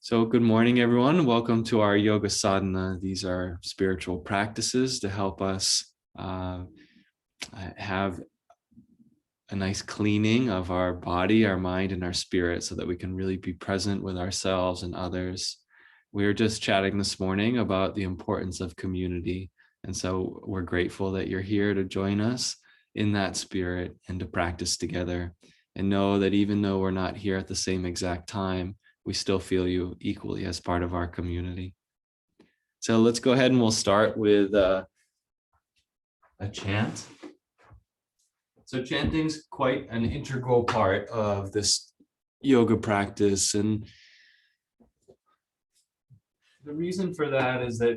So good morning, everyone. Welcome to our yoga sadhana. These are spiritual practices to help us have a nice cleaning of our body, our mind, and our spirit so that we can really be present with ourselves and others. We were just chatting this morning about the importance of community. And so we're grateful that you're here to join us in that spirit and to practice together. And know that even though we're not here at the same exact time, we still feel you equally as part of our community. So let's go ahead and we'll start with a chant. So chanting's quite an integral part of this yoga practice. And the reason for that is that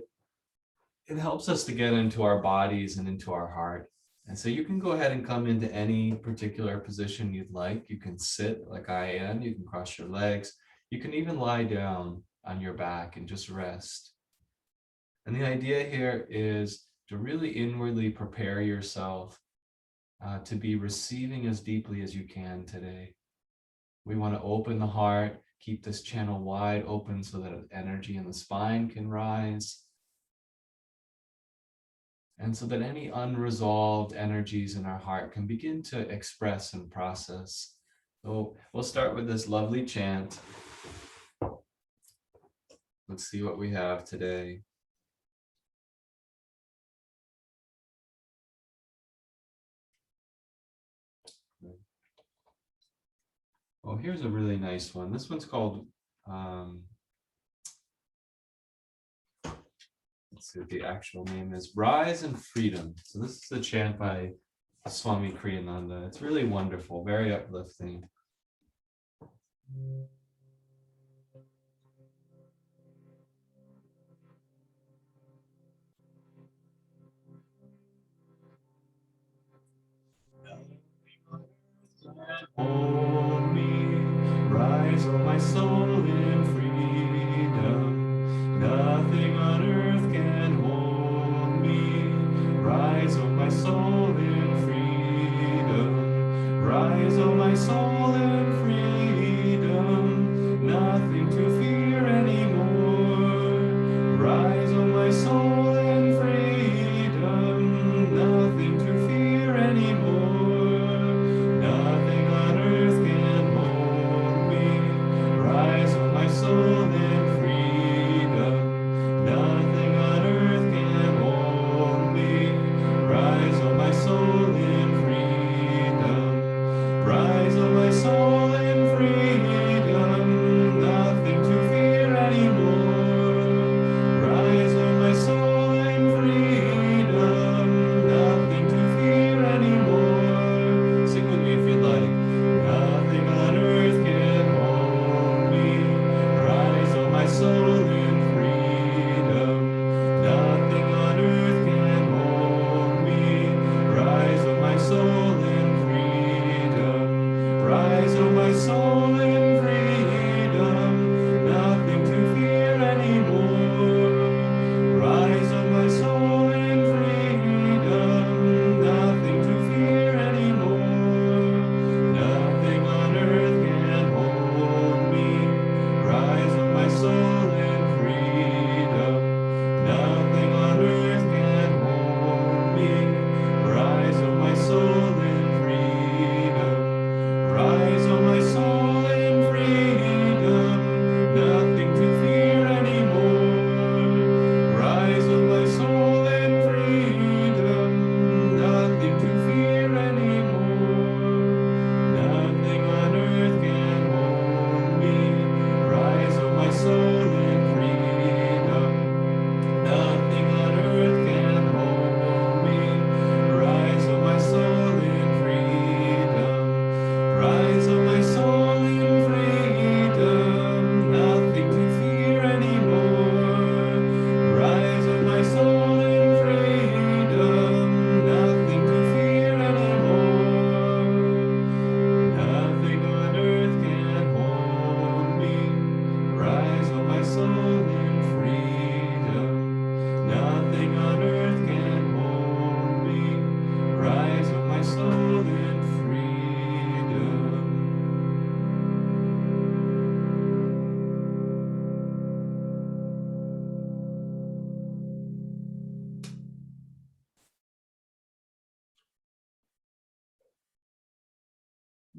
it helps us to get into our bodies and into our heart. And so you can go ahead and come into any particular position you'd like. You can sit like I am, you can cross your legs. You can even lie down on your back and just rest. And the idea here is to really inwardly prepare yourself to be receiving as deeply as you can today. We want to open the heart, keep this channel wide open so that energy in the spine can rise. And so that any unresolved energies in our heart can begin to express and process. So we'll start with this lovely chant. Let's see what we have today. Oh, here's a really nice one. This one's called, let's see what the actual name is, Rise and Freedom. So this is a chant by Swami Kriyananda. It's really wonderful, very uplifting. Hold me, rise, oh my soul in freedom. Nothing on earth can hold me. Rise, oh my soul in freedom. Rise, oh my soul in freedom. Nothing to fear anymore. Rise, oh my soul in freedom. Nothing to fear anymore.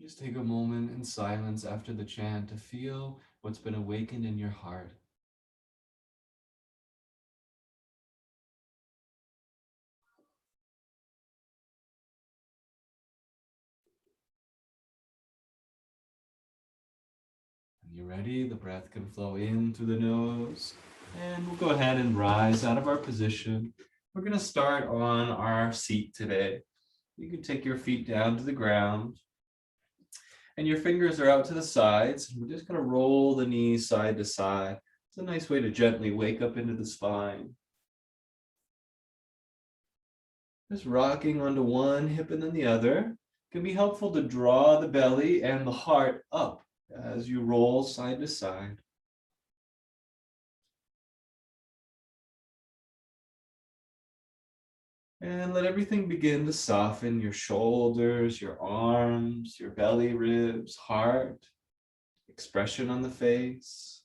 Just take a moment in silence after the chant to feel what's been awakened in your heart. When you're ready, the breath can flow in through the nose. And we'll go ahead and rise out of our position. We're going to start on our seat today. You can take your feet down to the ground. And your fingers are out to the sides. We're just going to roll the knees side to side. It's a nice way to gently wake up into the spine. Just rocking onto one hip and then the other. Can be helpful to draw the belly and the heart up as you roll side to side. And let everything begin to soften, your shoulders, your arms, your belly, ribs, heart, expression on the face.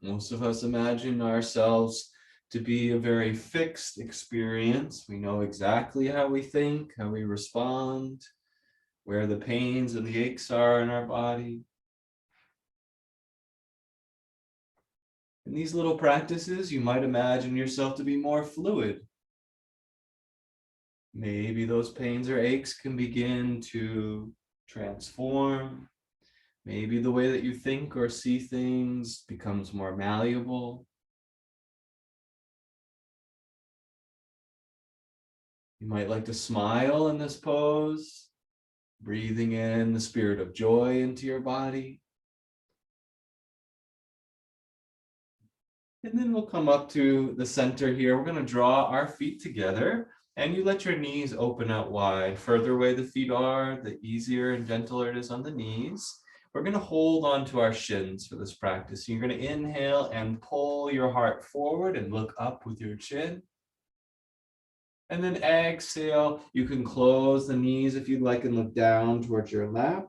Most of us imagine ourselves to be a very fixed experience. We know exactly how we think, how we respond, where the pains and the aches are in our body. In these little practices, you might imagine yourself to be more fluid. Maybe those pains or aches can begin to transform. Maybe the way that you think or see things becomes more malleable. You might like to smile in this pose, breathing in the spirit of joy into your body. And then we'll come up to the center here. We're going to draw our feet together, and you let your knees open out wide. Further away the feet are, the easier and gentler it is on the knees. We're going to hold on to our shins for this practice. You're going to inhale and pull your heart forward and look up with your chin. And then exhale. You can close the knees if you'd like and look down towards your lap.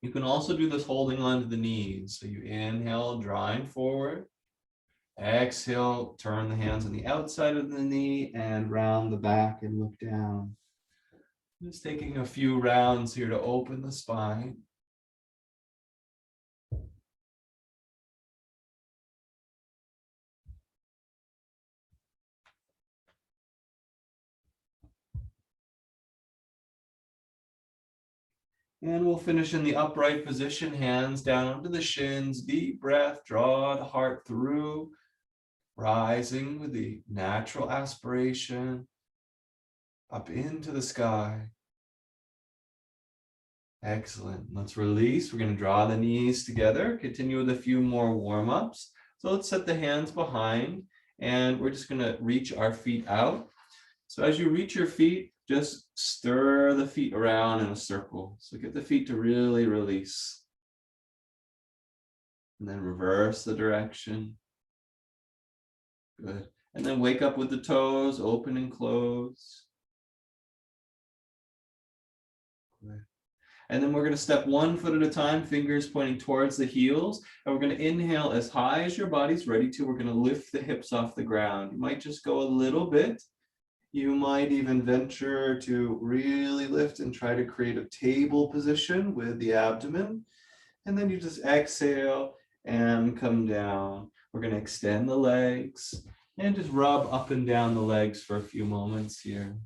You can also do this holding onto the knees. So you inhale, drawing forward. Exhale, turn the hands on the outside of the knee and round the back and look down. Just taking a few rounds here to open the spine. And we'll finish in the upright position, hands down onto the shins, deep breath, draw the heart through, rising with the natural aspiration up into the sky. Excellent. Let's release. We're going to draw the knees together, continue with a few more warm-ups. So let's set the hands behind, and we're just going to reach our feet out. So as you reach your feet, just stir the feet around in a circle. So get the feet to really release. And then reverse the direction. Good. And then wake up with the toes, open and close. Good. And then we're going to step 1 foot at a time, fingers pointing towards the heels. And we're going to inhale as high as your body's ready to. We're going to lift the hips off the ground. You might just go a little bit. You might even venture to really lift and try to create a table position with the abdomen. And then you just exhale and come down. We're going to extend the legs and just rub up and down the legs for a few moments here.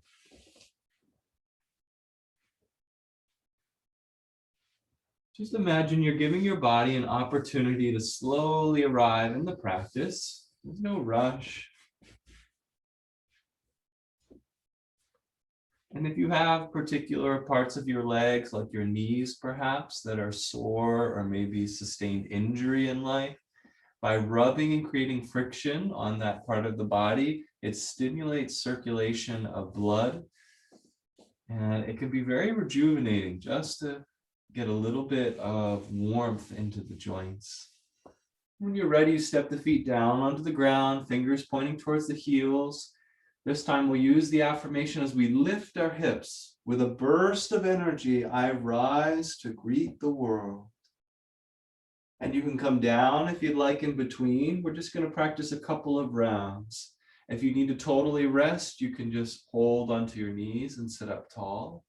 Just imagine you're giving your body an opportunity to slowly arrive in the practice. There's no rush. And if you have particular parts of your legs, like your knees perhaps, that are sore or maybe sustained injury in life, by rubbing and creating friction on that part of the body, it stimulates circulation of blood. And it can be very rejuvenating just to get a little bit of warmth into the joints. When you're ready, step the feet down onto the ground, fingers pointing towards the heels. This time we'll use the affirmation as we lift our hips. With a burst of energy, I rise to greet the world. And you can come down if you'd like in between. We're just going to practice a couple of rounds. If you need to totally rest, you can just hold onto your knees and sit up tall.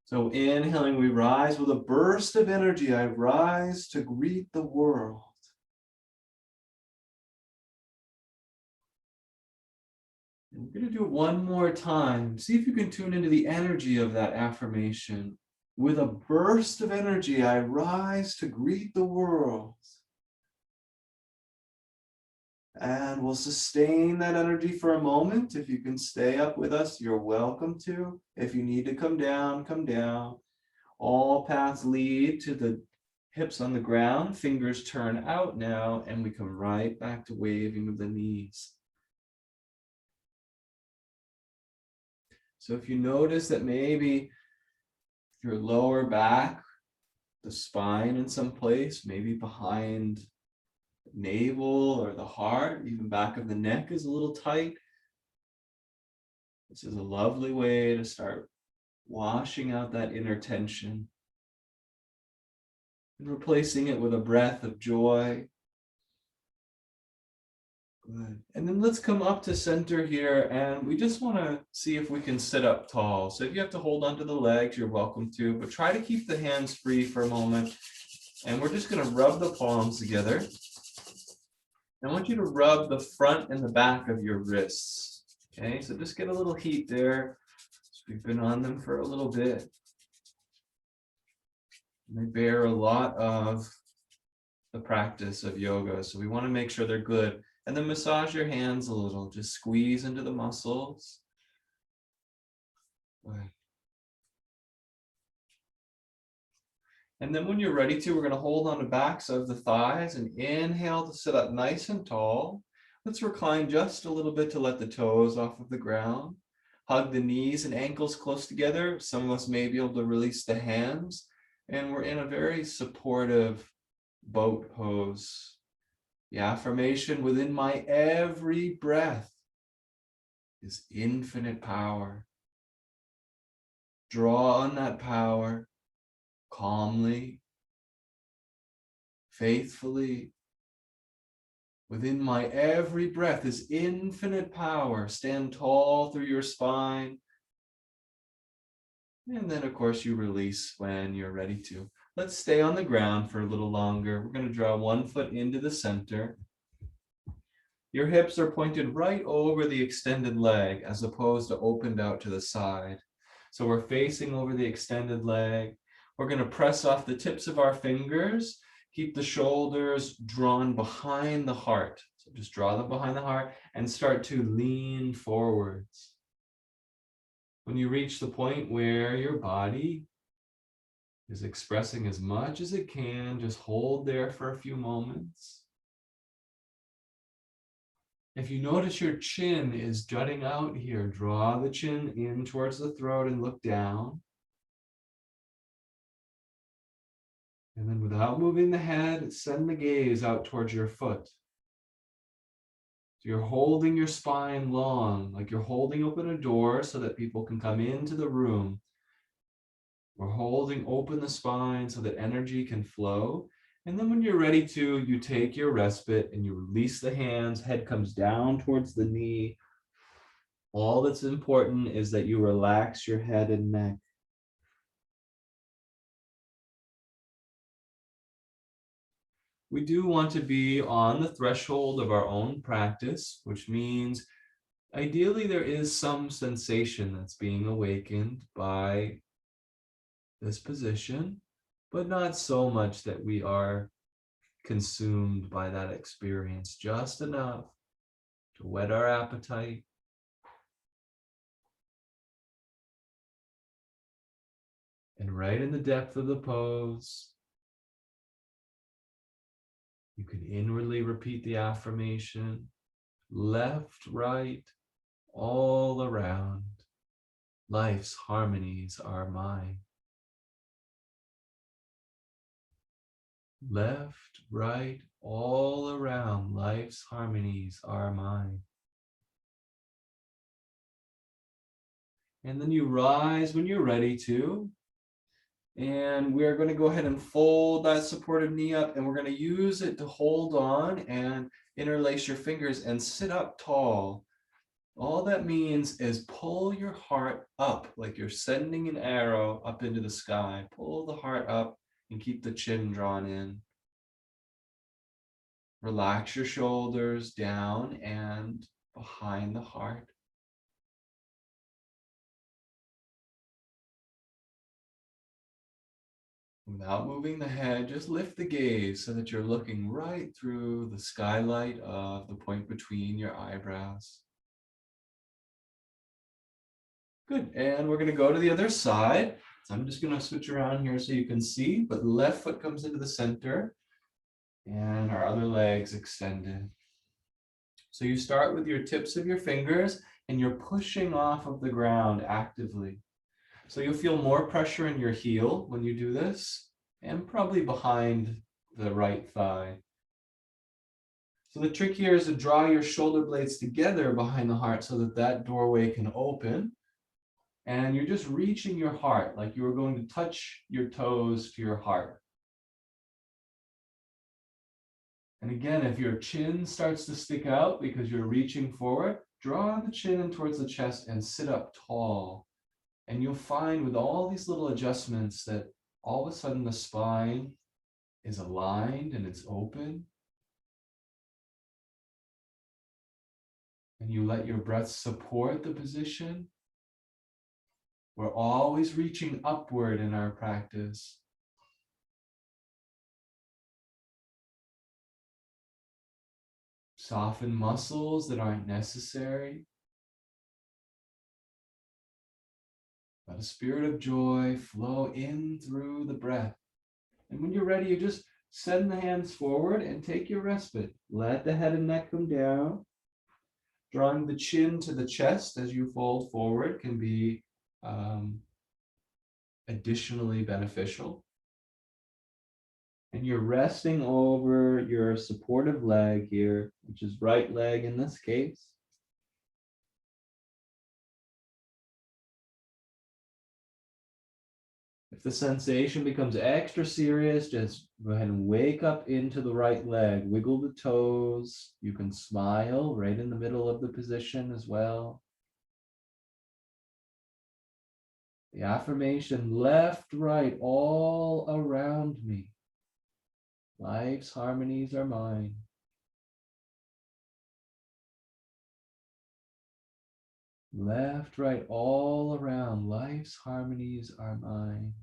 So inhaling, we rise with a burst of energy. I rise to greet the world. And we're going to do it one more time. See if you can tune into the energy of that affirmation. With a burst of energy, I rise to greet the world. And we'll sustain that energy for a moment. If you can stay up with us, you're welcome to. If you need to come down, come down. All paths lead to the hips on the ground. Fingers turn out now, and we come right back to waving of the knees. So if you notice that maybe your lower back, the spine in some place, maybe behind navel or the heart, even back of the neck is a little tight. This is a lovely way to start washing out that inner tension and replacing it with a breath of joy. Good. And then let's come up to center here, and we just want to see if we can sit up tall. So if you have to hold onto the legs, you're welcome to, but try to keep the hands free for a moment. And we're just going to rub the palms together. I want you to rub the front and the back of your wrists. Okay, so just get a little heat there. We've been on them for a little bit. They bear a lot of the practice of yoga, so we want to make sure they're good. And then massage your hands a little. Just squeeze into the muscles. Good. And then when you're ready to, we're going to hold on the backs of the thighs and inhale to sit up nice and tall. Let's recline just a little bit to let the toes off of the ground. Hug the knees and ankles close together. Some of us may be able to release the hands. And we're in a very supportive boat pose. The affirmation, within my every breath is infinite power. Draw on that power calmly, faithfully. Within my every breath is infinite power. Stand tall through your spine. And then, of course, you release when you're ready to. Let's stay on the ground for a little longer. We're going to draw one foot into the center. Your hips are pointed right over the extended leg as opposed to opened out to the side. So we're facing over the extended leg. We're going to press off the tips of our fingers. Keep the shoulders drawn behind the heart. So just draw them behind the heart and start to lean forwards. When you reach the point where your body is expressing as much as it can, just hold there for a few moments. If you notice your chin is jutting out here, draw the chin in towards the throat and look down. And then without moving the head, send the gaze out towards your foot. So you're holding your spine long, like you're holding open a door so that people can come into the room. We're holding open the spine so that energy can flow. And then when you're ready to, you take your respite and you release the hands, head comes down towards the knee. All that's important is that you relax your head and neck. We do want to be on the threshold of our own practice, which means ideally there is some sensation that's being awakened by this position, but not so much that we are consumed by that experience, just enough to whet our appetite. And right in the depth of the pose, you can inwardly repeat the affirmation, left, right, all around. Life's harmonies are mine. Left, right, all around. Life's harmonies are mine. And then you rise when you're ready to. And we're going to go ahead and fold that supportive knee up, and we're going to use it to hold on and interlace your fingers and sit up tall. All that means is pull your heart up, like you're sending an arrow up into the sky. Pull the heart up and keep the chin drawn in. Relax your shoulders down and behind the heart. Without moving the head, just lift the gaze so that you're looking right through the skylight of the point between your eyebrows. Good, and we're going to go to the other side. So I'm just going to switch around here so you can see, but left foot comes into the center and our other legs extended. So you start with your tips of your fingers and you're pushing off of the ground actively. So you'll feel more pressure in your heel when you do this, and probably behind the right thigh. So the trick here is to draw your shoulder blades together behind the heart so that that doorway can open. And you're just reaching your heart, like you were going to touch your toes to your heart. And again, if your chin starts to stick out because you're reaching forward, draw the chin in towards the chest and sit up tall. And you'll find with all these little adjustments that all of a sudden the spine is aligned and it's open. And you let your breath support the position. We're always reaching upward in our practice. Soften muscles that aren't necessary. Let a spirit of joy flow in through the breath. And when you're ready, you just send the hands forward and take your respite. Let the head and neck come down. Drawing the chin to the chest as you fold forward can be additionally beneficial. And you're resting over your supportive leg here, which is right leg in this case. If the sensation becomes extra serious, just go ahead and wake up into the right leg. Wiggle the toes. You can smile right in the middle of the position as well. The affirmation, left, right, all around me. Life's harmonies are mine. Left, right, all around. Life's harmonies are mine.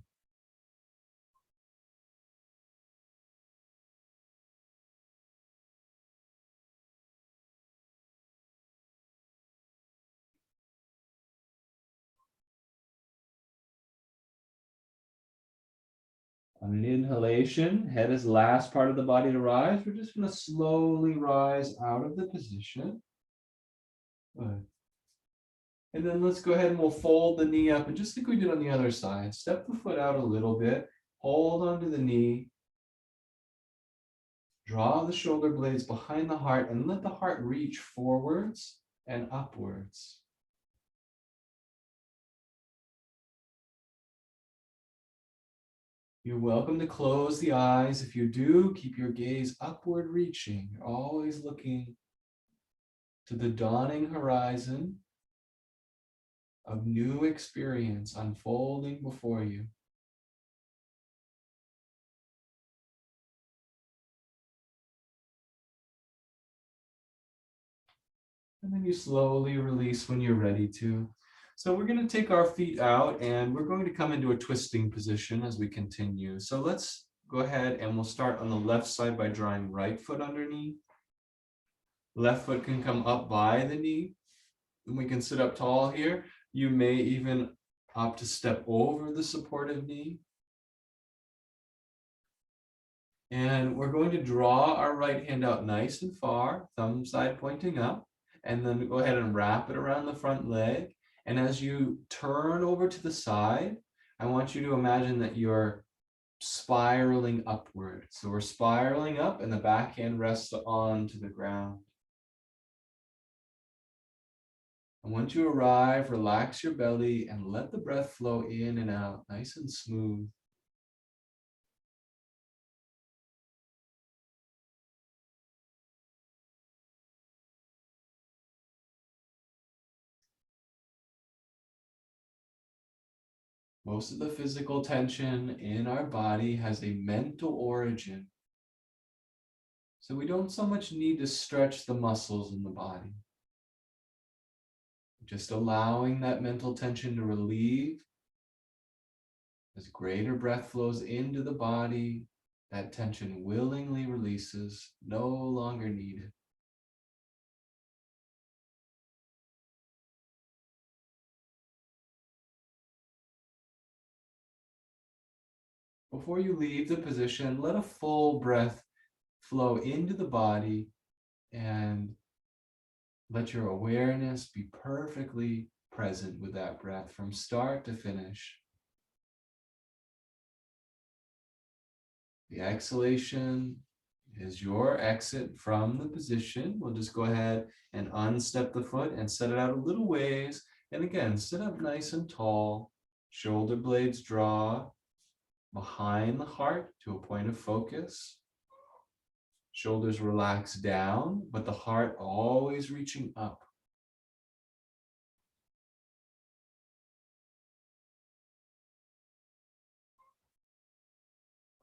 On an inhalation, head is the last part of the body to rise. We're just going to slowly rise out of the position. Good. And then let's go ahead and we'll fold the knee up, and just like we did on the other side, step the foot out a little bit, hold onto the knee, draw the shoulder blades behind the heart, and let the heart reach forwards and upwards. You're welcome to close the eyes. If you do, keep your gaze upward reaching. You're always looking to the dawning horizon of new experience unfolding before you. And then you slowly release when you're ready to. So we're going to take our feet out and we're going to come into a twisting position as we continue. So let's go ahead and we'll start on the left side by drawing right foot underneath. Left foot can come up by the knee. And we can sit up tall here. You may even opt to step over the supportive knee. And we're going to draw our right hand out nice and far, thumb side pointing up, and then go ahead and wrap it around the front leg. And as you turn over to the side, I want you to imagine that you're spiraling upward. So we're spiraling up and the back hand rests onto the ground. And once you arrive, relax your belly and let the breath flow in and out, nice and smooth. Most of the physical tension in our body has a mental origin. So we don't so much need to stretch the muscles in the body. Just allowing that mental tension to relieve. As greater breath flows into the body, that tension willingly releases, no longer needed. Before you leave the position, let a full breath flow into the body and let your awareness be perfectly present with that breath from start to finish. The exhalation is your exit from the position. We'll just go ahead and unstep the foot and set it out a little ways. And again, sit up nice and tall. Shoulder blades draw behind the heart to a point of focus. Shoulders relax down, but the heart always reaching up.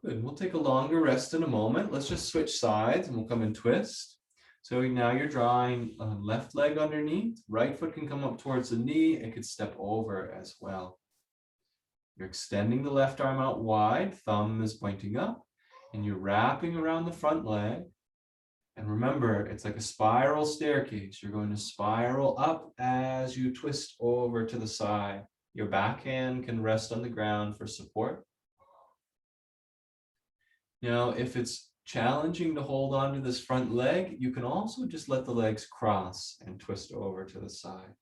Good. We'll take a longer rest in a moment. Let's just switch sides and we'll come and twist. So now you're drawing left leg underneath. Right foot can come up towards the knee. It could step over as well. You're extending the left arm out wide. Thumb is pointing up. And you're wrapping around the front leg. And remember, it's like a spiral staircase. You're going to spiral up as you twist over to the side. Your back hand can rest on the ground for support. Now, if it's challenging to hold on to this front leg, you can also just let the legs cross and twist over to the side.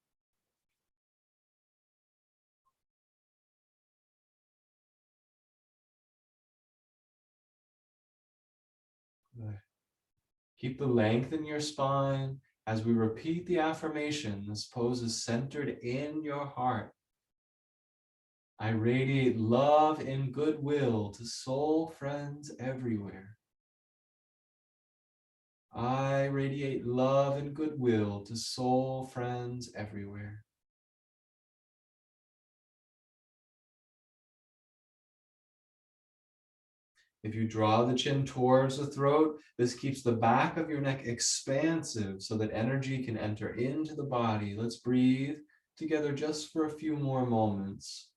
Good. Keep the length in your spine. As we repeat the affirmation, this pose is centered in your heart. I radiate love and goodwill to soul friends everywhere. I radiate love and goodwill to soul friends everywhere. If you draw the chin towards the throat, this keeps the back of your neck expansive so that energy can enter into the body. Let's breathe together just for a few more moments.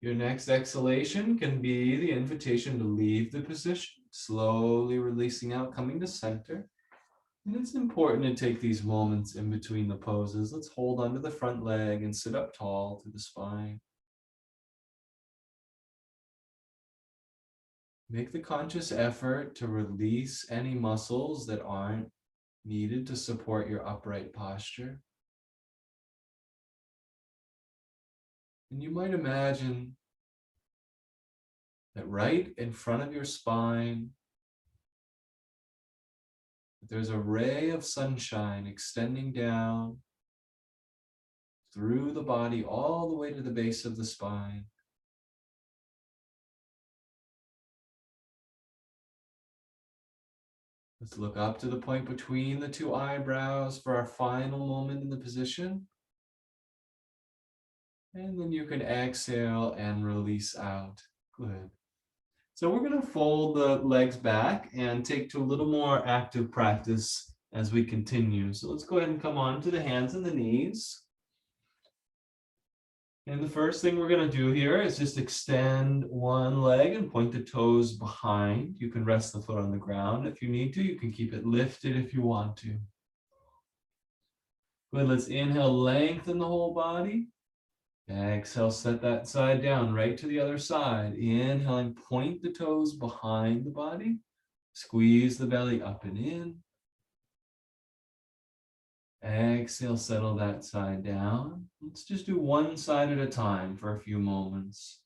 Your next exhalation can be the invitation to leave the position, slowly releasing out, coming to center. And it's important to take these moments in between the poses. Let's hold onto the front leg and sit up tall through the spine. Make the conscious effort to release any muscles that aren't needed to support your upright posture. And you might imagine that right in front of your spine, there's a ray of sunshine extending down through the body all the way to the base of the spine. Let's look up to the point between the two eyebrows for our final moment in the position. And then you can exhale and release out. Good. So we're going to fold the legs back and take to a little more active practice as we continue. So let's go ahead and come on to the hands and the knees. And the first thing we're going to do here is just extend one leg and point the toes behind. You can rest the foot on the ground if you need to. You can keep it lifted if you want to. Good. Let's inhale, lengthen the whole body. Exhale, set that side down, right to the other side. Inhaling, point the toes behind the body. Squeeze the belly up and in. Exhale, settle that side down. Let's just do one side at a time for a few moments.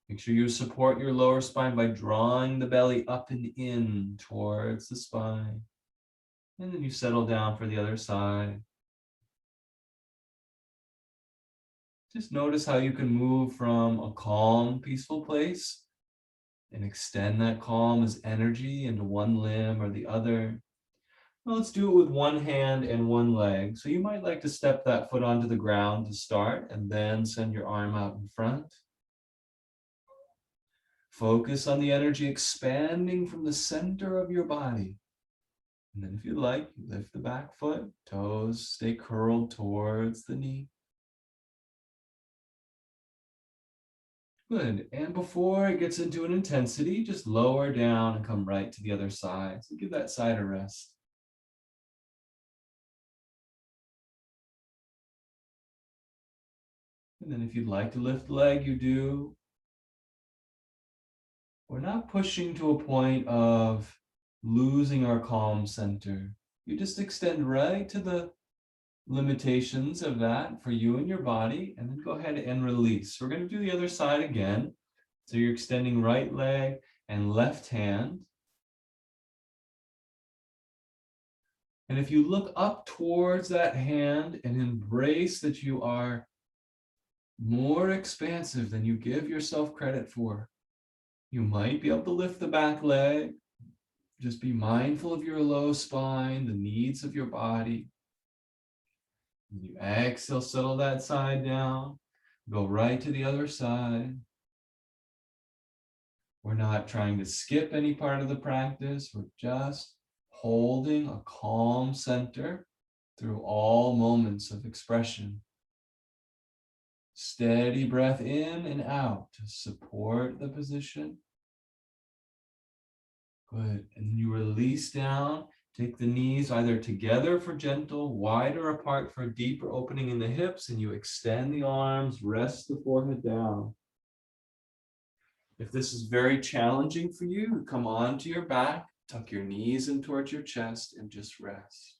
Make sure you support your lower spine by drawing the belly up and in towards the spine. And then you settle down for the other side. Just notice how you can move from a calm, peaceful place and extend that calm as energy into one limb or the other. Well, let's do it with one hand and one leg. So you might like to step that foot onto the ground to start and then send your arm out in front. Focus on the energy expanding from the center of your body. And then if you like, lift the back foot, toes stay curled towards the knee. Good. And before it gets into an intensity, just lower down and come right to the other side. So give that side a rest. And then if you'd like to lift the leg, you do. We're not pushing to a point of losing our calm center. You just extend right to the limitations of that for you and your body, and then go ahead and release. We're going to do the other side again. So you're extending right leg and left hand. And if you look up towards that hand and embrace that you are more expansive than you give yourself credit for, you might be able to lift the back leg. Just be mindful of your low spine, the needs of your body. When you exhale, settle that side down. Go right to the other side. We're not trying to skip any part of the practice. We're just holding a calm center through all moments of expression. Steady breath in and out to support the position. Good. And then you release down. Take the knees either together for gentle, wider apart for a deeper opening in the hips, and you extend the arms, rest the forehead down. If this is very challenging for you, come onto your back, tuck your knees in towards your chest, and just rest.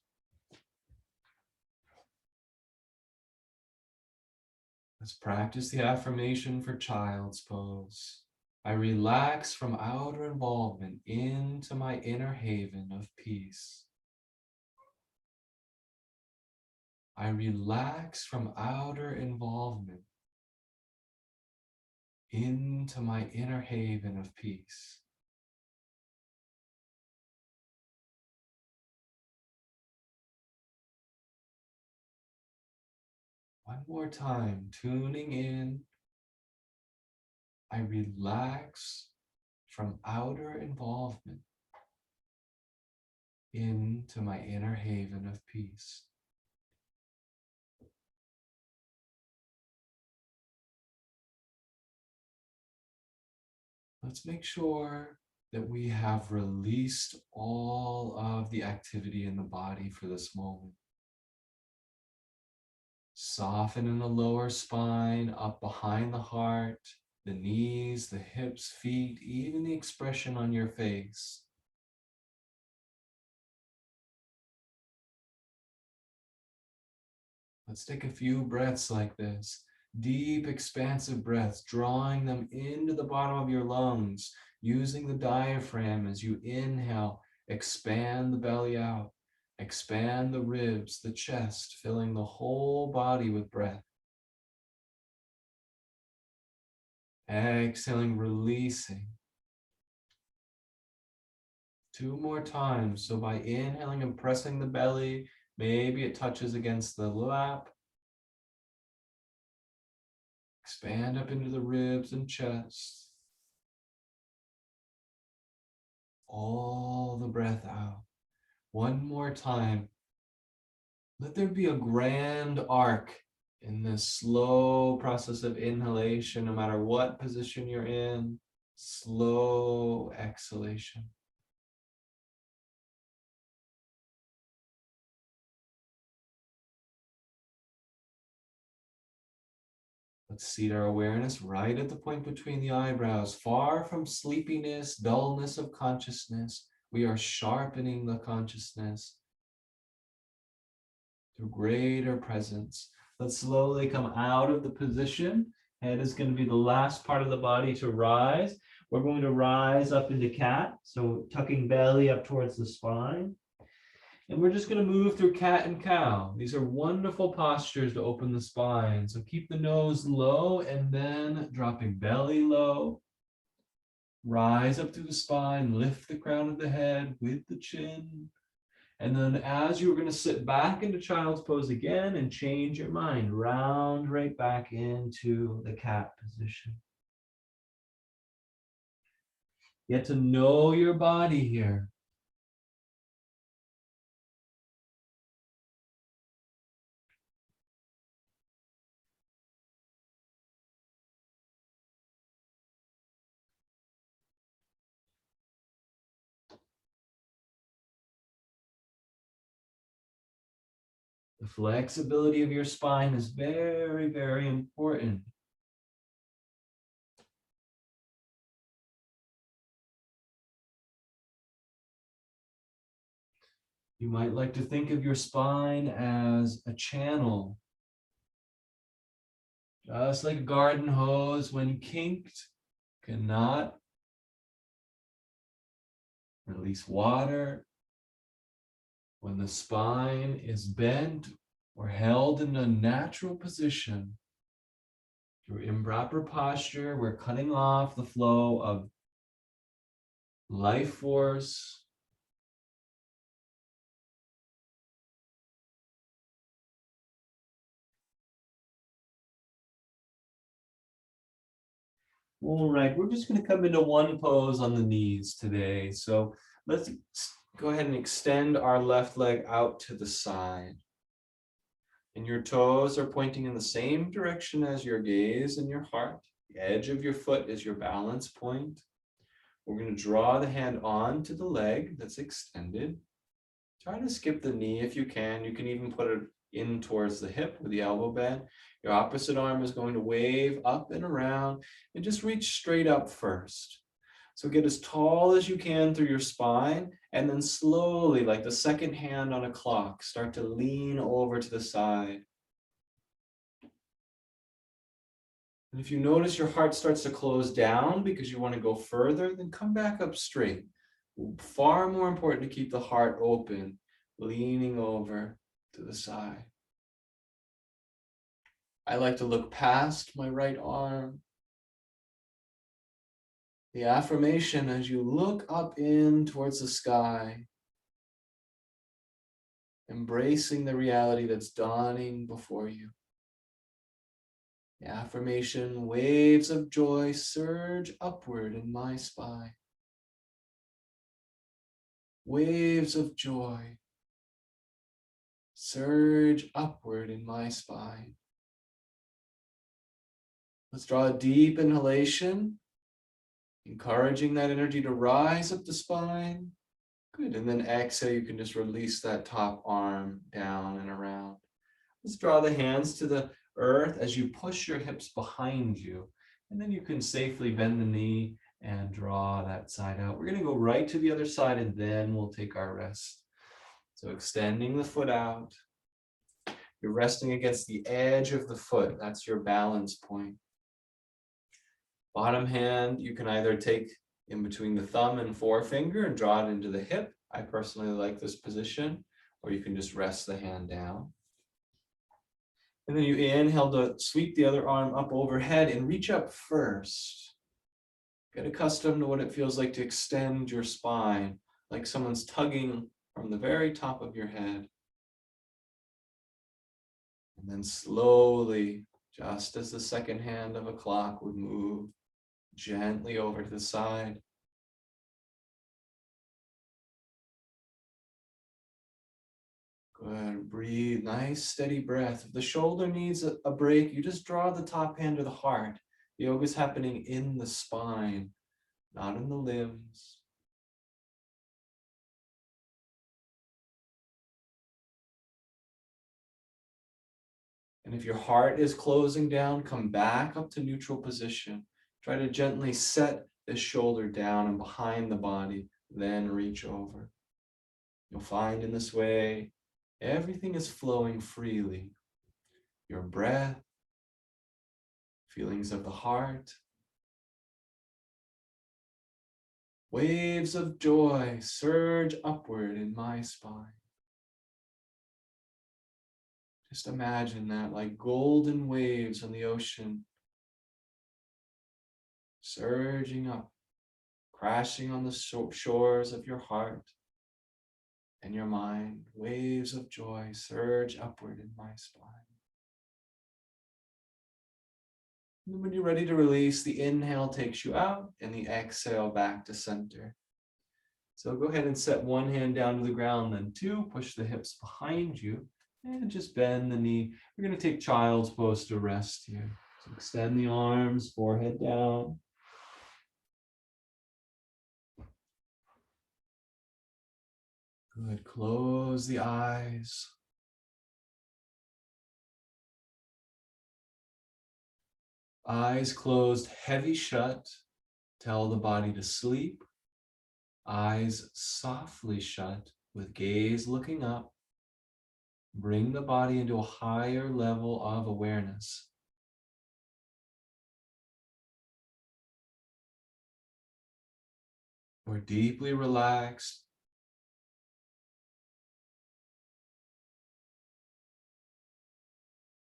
Let's practice the affirmation for child's pose. I relax from outer involvement into my inner haven of peace. I relax from outer involvement into my inner haven of peace. One more time, tuning in. I relax from outer involvement into my inner haven of peace. Let's make sure that we have released all of the activity in the body for this moment. Soften in the lower spine, up behind the heart, the knees, the hips, feet, even the expression on your face. Let's take a few breaths like this. Deep, expansive breaths, drawing them into the bottom of your lungs, using the diaphragm as you inhale, expand the belly out, expand the ribs, the chest, filling the whole body with breath. Exhaling, releasing. 2 more times. So by inhaling and pressing the belly, maybe it touches against the lap. Expand up into the ribs and chest. All the breath out. 1 more time. Let there be a grand arc in this slow process of inhalation, no matter what position you're in. Slow exhalation. Let's seat our awareness right at the point between the eyebrows, far from sleepiness, dullness of consciousness. We are sharpening the consciousness through greater presence. Let's slowly come out of the position. Head is going to be the last part of the body to rise. We're going to rise up into cat, so tucking belly up towards the spine. And we're just going to move through cat and cow. These are wonderful postures to open the spine. So keep the nose low and then dropping belly low. Rise up through the spine, lift the crown of the head with the chin. And then as you're going to sit back into child's pose again and change your mind, round right back into the cat position. Get to know your body here. The flexibility of your spine is very, very important. You might like to think of your spine as a channel. Just like a garden hose, when kinked, cannot release water. When the spine is bent or held in a natural position, through improper posture, we're cutting off the flow of life force. All right, we're just going to come into one pose on the knees today. So let's go ahead and extend our left leg out to the side. And your toes are pointing in the same direction as your gaze and your heart. The edge of your foot is your balance point. We're going to draw the hand onto the leg that's extended. Try to skip the knee if you can. You can even put it in towards the hip with the elbow bend. Your opposite arm is going to wave up and around and just reach straight up first. So get as tall as you can through your spine and then slowly, like the second hand on a clock, start to lean over to the side. And if you notice your heart starts to close down because you want to go further, then come back up straight. Far more important to keep the heart open, leaning over to the side. I like to look past my right arm. The affirmation as you look up in towards the sky, embracing the reality that's dawning before you. The affirmation, waves of joy surge upward in my spine. Waves of joy surge upward in my spine. Let's draw a deep inhalation, encouraging that energy to rise up the spine. Good, and then exhale, you can just release that top arm down and around. Let's draw the hands to the earth as you push your hips behind you. And then you can safely bend the knee and draw that side out. We're gonna go right to the other side and then we'll take our rest. So extending the foot out. You're resting against the edge of the foot. That's your balance point. Bottom hand, you can either take in between the thumb and forefinger and draw it into the hip. I personally like this position, or you can just rest the hand down. And then you inhale to sweep the other arm up overhead and reach up first. Get accustomed to what it feels like to extend your spine, like someone's tugging from the very top of your head. And then slowly, just as the second hand of a clock would move, gently over to the side. Good, breathe, nice steady breath. If the shoulder needs a break, you just draw the top hand to the heart. The yoga is happening in the spine, not in the limbs. And if your heart is closing down, come back up to neutral position. Try to gently set the shoulder down and behind the body, then reach over. You'll find in this way, everything is flowing freely. Your breath, feelings of the heart, waves of joy surge upward in my spine. Just imagine that like golden waves on the ocean, surging up, crashing on the shores of your heart and your mind. Waves of joy surge upward in my spine. And when you're ready to release, the inhale takes you out and the exhale back to center. So go ahead and set one hand down to the ground, then two, push the hips behind you and just bend the knee. We're going to take child's pose to rest here. So extend the arms, forehead down. Good. Close the eyes. Eyes closed, heavy shut. Tell the body to sleep. Eyes softly shut with gaze looking up. Bring the body into a higher level of awareness. We're deeply relaxed.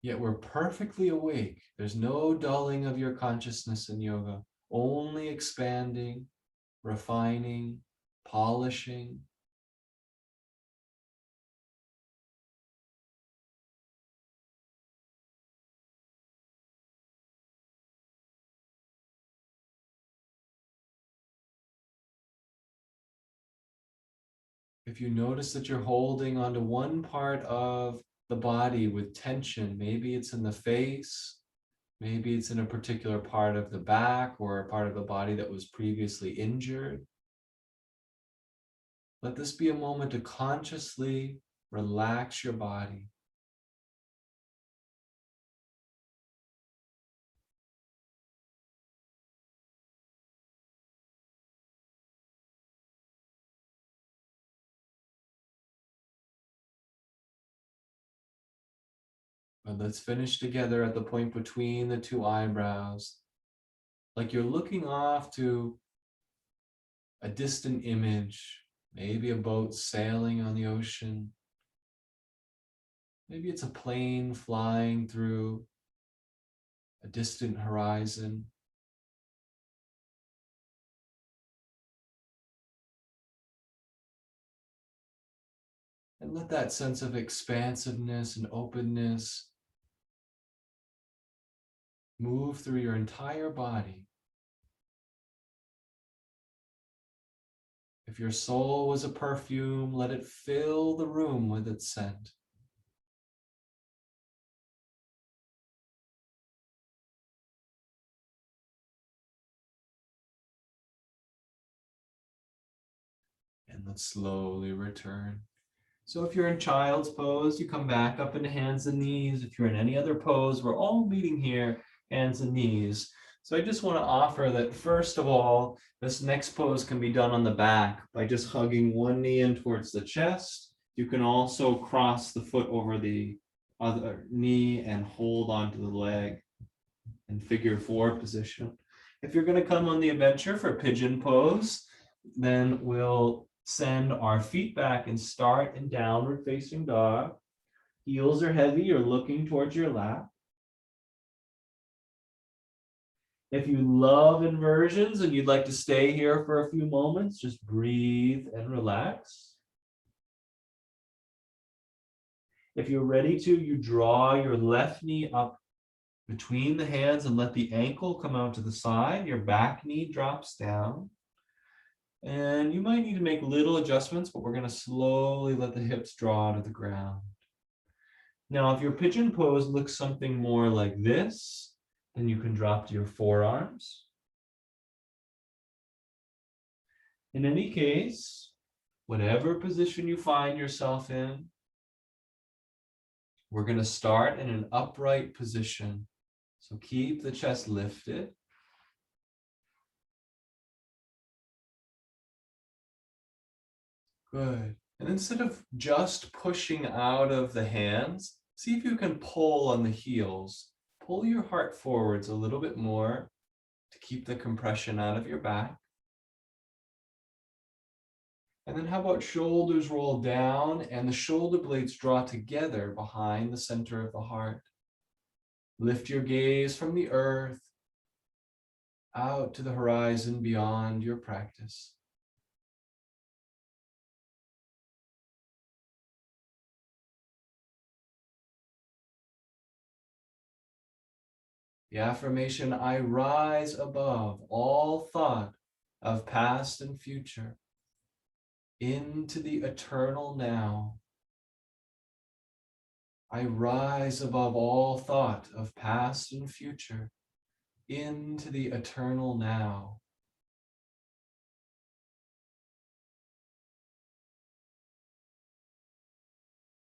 Yet we're perfectly awake. There's no dulling of your consciousness in yoga, only expanding, refining, polishing. If you notice that you're holding onto one part of the body with tension, maybe it's in the face, maybe it's in a particular part of the back or a part of the body that was previously injured. Let this be a moment to consciously relax your body. And let's finish together at the point between the two eyebrows, like you're looking off to a distant image, maybe a boat sailing on the ocean. Maybe it's a plane flying through a distant horizon. And let that sense of expansiveness and openness move through your entire body. If your soul was a perfume, let it fill the room with its scent. And let's slowly return. So if you're in child's pose, you come back up into hands and knees. If you're in any other pose, we're all meeting here, hands and knees. So I just want to offer that, first of all, this next pose can be done on the back by just hugging one knee in towards the chest. You can also cross the foot over the other knee and hold onto the leg in figure 4 position. If you're going to come on the adventure for pigeon pose, then we'll send our feet back and start in downward facing dog. Heels are heavy, you're looking towards your lap. If you love inversions and you'd like to stay here for a few moments, just breathe and relax. If you're ready to, you draw your left knee up between the hands and let the ankle come out to the side. Your back knee drops down. And you might need to make little adjustments, but we're going to slowly let the hips draw to the ground. Now, if your pigeon pose looks something more like this, then you can drop to your forearms. In any case, whatever position you find yourself in, we're going to start in an upright position. So keep the chest lifted. Good. And instead of just pushing out of the hands, see if you can pull on the heels. Pull your heart forwards a little bit more to keep the compression out of your back. And then how about shoulders roll down and the shoulder blades draw together behind the center of the heart. Lift your gaze from the earth out to the horizon beyond your practice. The affirmation, I rise above all thought of past and future into the eternal now. I rise above all thought of past and future into the eternal now.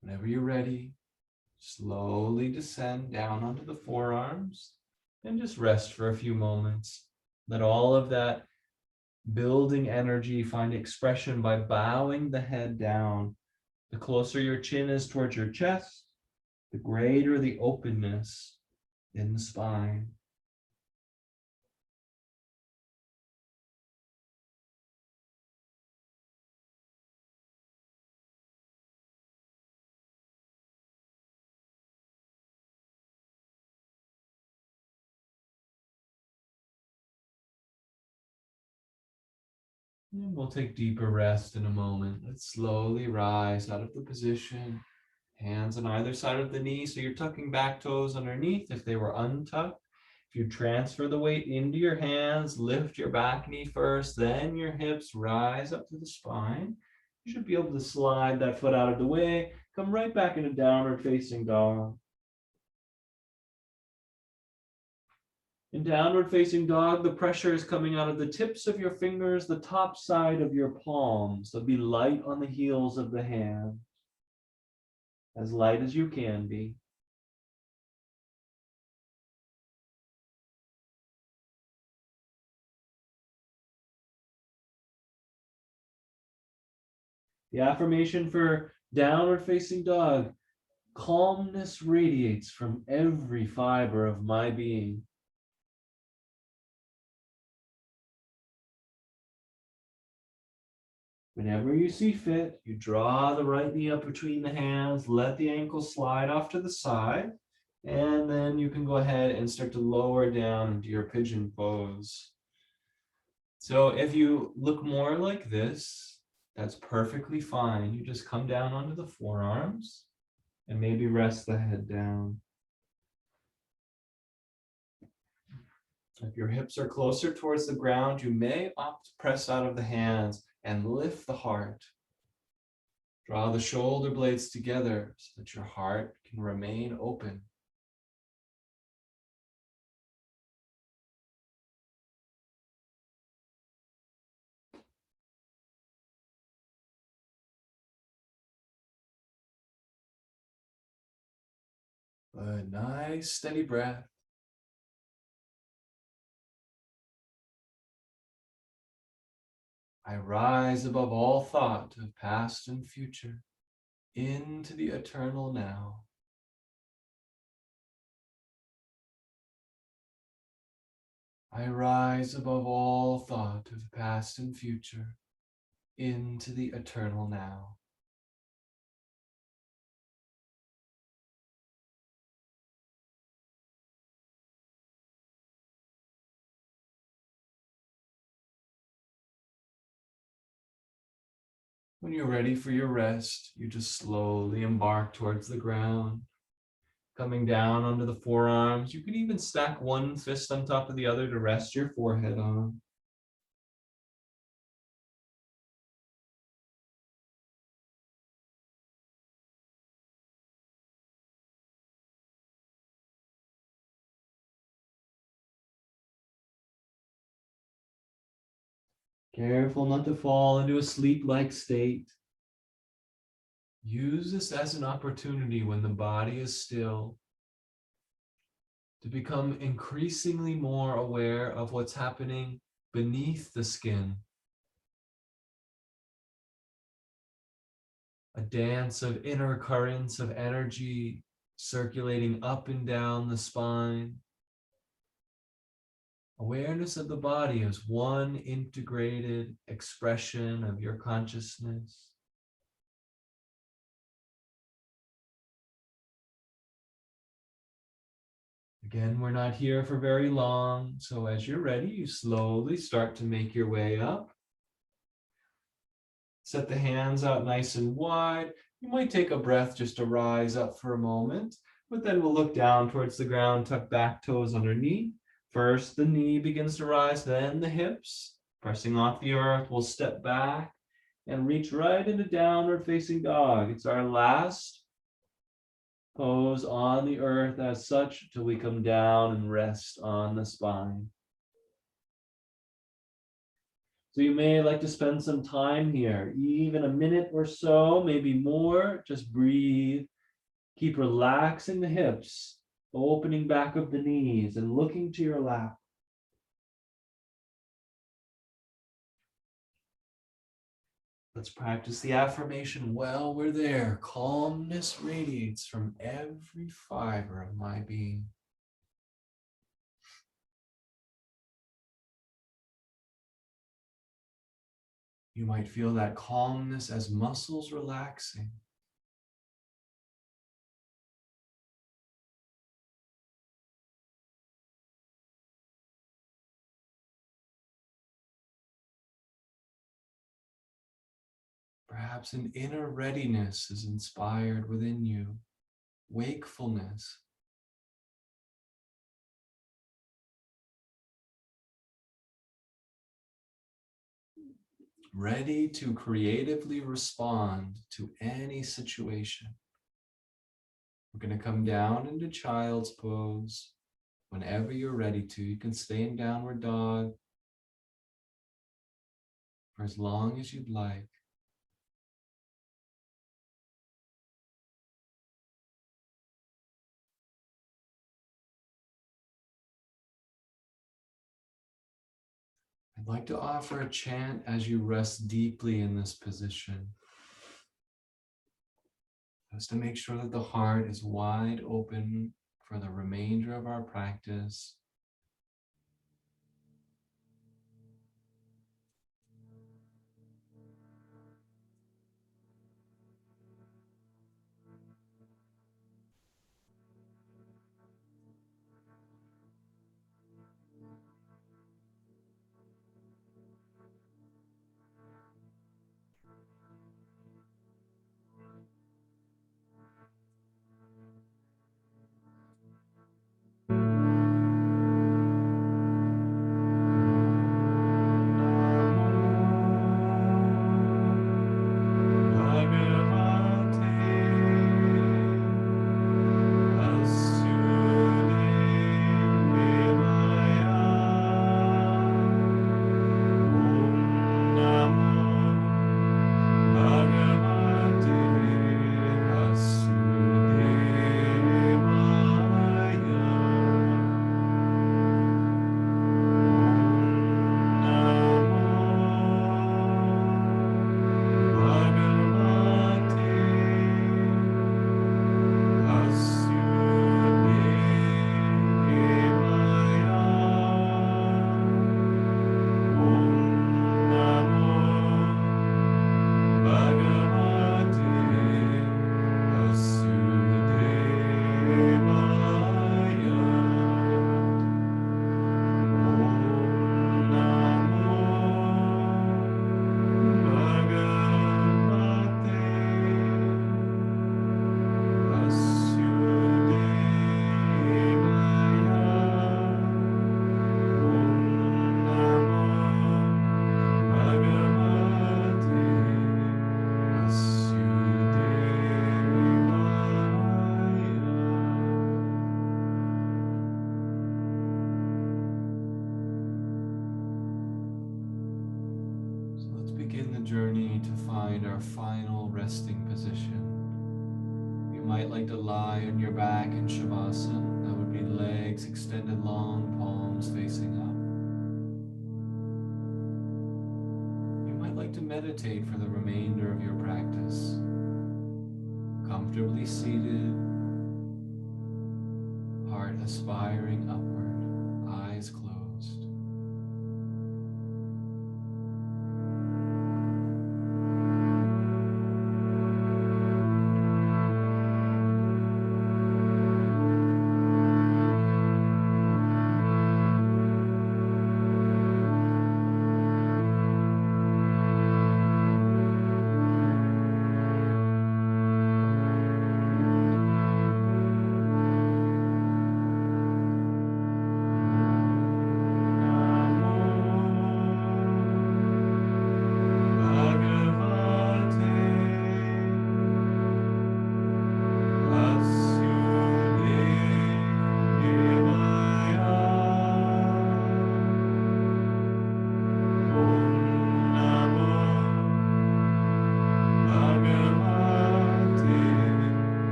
Whenever you're ready, slowly descend down onto the forearms and just rest for a few moments. Let all of that building energy find expression by bowing the head down. The closer your chin is towards your chest, the greater the openness in the spine. And we'll take deeper rest in a moment. Let's slowly rise out of the position. Hands on either side of the knee. So you're tucking back toes underneath if they were untucked. If you transfer the weight into your hands, lift your back knee first, then your hips rise up to the spine. You should be able to slide that foot out of the way. Come right back into downward facing dog. In downward facing dog, the pressure is coming out of the tips of your fingers, the top side of your palms. So be light on the heels of the hand, as light as you can be. The affirmation for downward facing dog, calmness radiates from every fiber of my being. Whenever you see fit, you draw the right knee up between the hands, let the ankle slide off to the side, and then you can go ahead and start to lower down into your pigeon pose. So if you look more like this, that's perfectly fine. You just come down onto the forearms and maybe rest the head down. If your hips are closer towards the ground, you may opt to press out of the hands and lift the heart. Draw the shoulder blades together so that your heart can remain open. A nice steady breath. I rise above all thought of past and future into the eternal now. I rise above all thought of past and future into the eternal now. When you're ready for your rest, you just slowly embark towards the ground, coming down onto the forearms. You can even stack one fist on top of the other to rest your forehead on. Careful not to fall into a sleep-like state. Use this as an opportunity when the body is still to become increasingly more aware of what's happening beneath the skin. A dance of inner currents of energy circulating up and down the spine. Awareness of the body as one integrated expression of your consciousness. Again, we're not here for very long, so as you're ready, you slowly start to make your way up. Set the hands out nice and wide. You might take a breath just to rise up for a moment, but then we'll look down towards the ground, tuck back toes underneath. First, the knee begins to rise, then the hips. Pressing off the earth, we'll step back and reach right into downward facing dog. It's our last pose on the earth as such till we come down and rest on the spine. So you may like to spend some time here, even a minute or so, maybe more. Just breathe. Keep relaxing the hips, opening back of the knees and looking to your lap. Let's practice the affirmation while we're there. Calmness radiates from every fiber of my being. You might feel that calmness as muscles relaxing. Perhaps an inner readiness is inspired within you, wakefulness. Ready to creatively respond to any situation. We're going to come down into child's pose. Whenever you're ready to, you can stay in downward dog for as long as you'd like. I'd like to offer a chant as you rest deeply in this position, just to make sure that the heart is wide open for the remainder of our practice. Journey to find our final resting position. You might like to lie on your back in Shavasana. That would be legs extended long, palms facing up. You might like to meditate for the remainder of your practice. Comfortably seated, heart aspiring upward, eyes closed.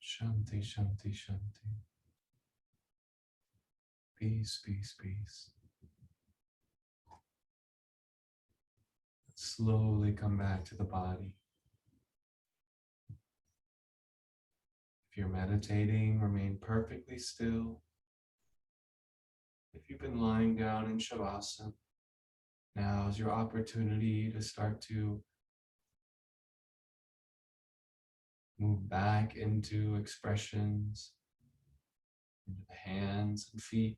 Shanti, shanti, shanti. Peace, peace, peace. Slowly come back to the body. If you're meditating, remain perfectly still. If you've been lying down in Shavasana, now is your opportunity to start to move back into expressions, into the hands and feet.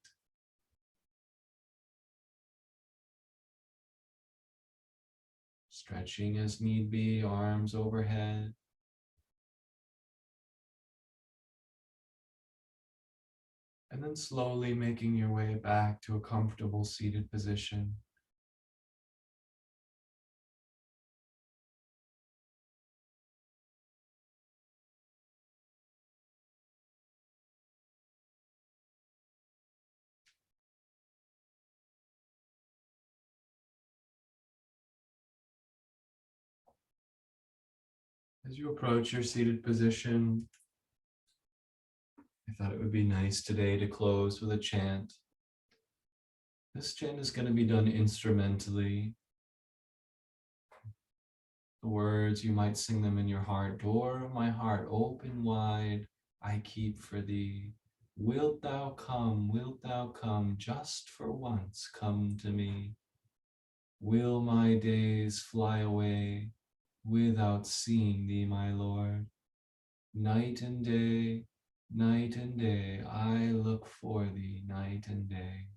Stretching as need be, arms overhead. And then slowly making your way back to a comfortable seated position. As you approach your seated position, I thought it would be nice today to close with a chant. This chant is going to be done instrumentally. The words, you might sing them in your heart. Door of my heart, open wide, I keep for thee. Wilt thou come, just for once come to me? Will my days fly away without seeing thee, my Lord? Night and day, I look for thee night and day.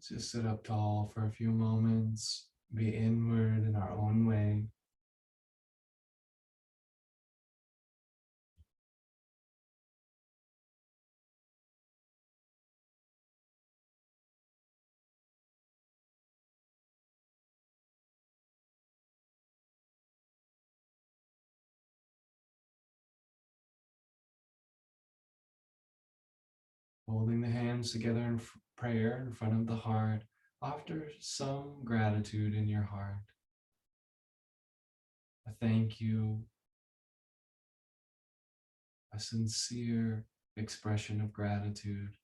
Just sit up tall for a few moments, be inward in our own way. Holding the hands together in prayer in front of the heart. Offer some gratitude in your heart. A thank you, a sincere expression of gratitude.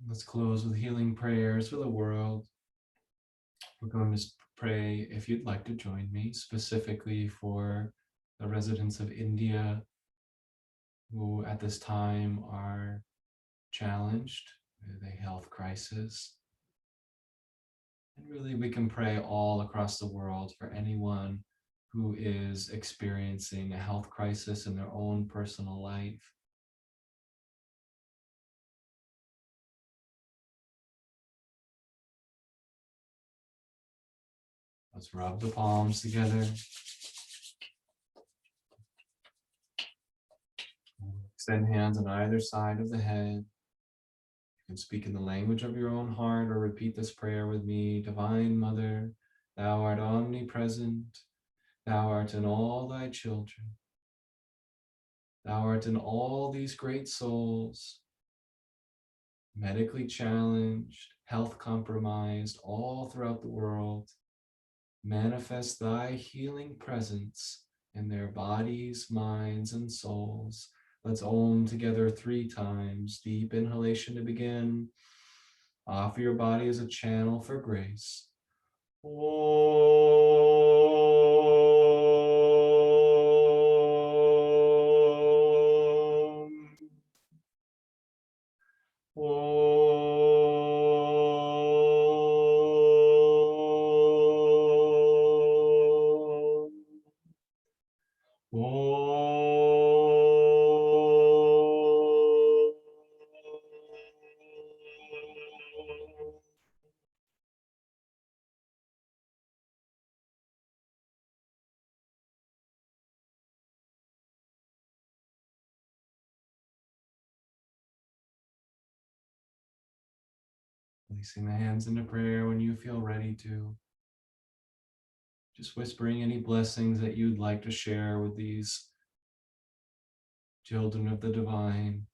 Let's close with healing prayers for the world. We're going to pray, if you'd like to join me, specifically for the residents of India who at this time are challenged with a health crisis. And really, we can pray all across the world for anyone who is experiencing a health crisis in their own personal life. Let's rub the palms together. Extend hands on either side of the head. You can speak in the language of your own heart or repeat this prayer with me. Divine Mother, thou art omnipresent. Thou art in all thy children. Thou art in all these great souls, medically challenged, health compromised, all throughout the world. Manifest thy healing presence in their bodies, minds, and souls. Let's Om together 3 times. Deep inhalation to begin. Offer your body as a channel for grace. Om. Om. Om. Releasing the hands into prayer when you feel ready to. Just whispering any blessings that you'd like to share with these children of the divine.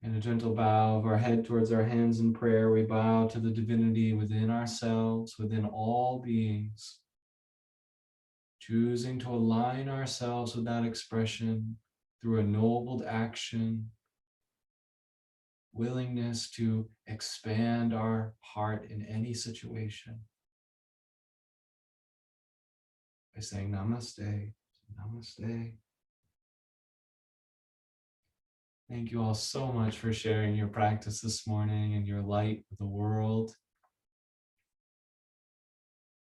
In a gentle bow of our head towards our hands in prayer, we bow to the divinity within ourselves, within all beings, choosing to align ourselves with that expression through ennobled action, willingness to expand our heart in any situation. By saying namaste, namaste. Thank you all so much for sharing your practice this morning and your light with the world.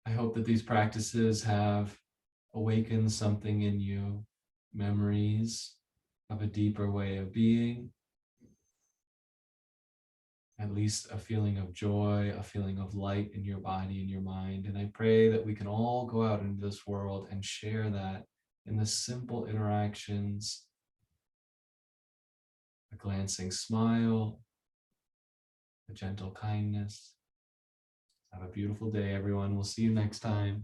I hope that these practices have awakened something in you, memories of a deeper way of being, at least a feeling of joy, a feeling of light in your body and your mind. And I pray that we can all go out into this world and share that in the simple interactions, a glancing smile, a gentle kindness. Have a beautiful day, everyone. We'll see you next time.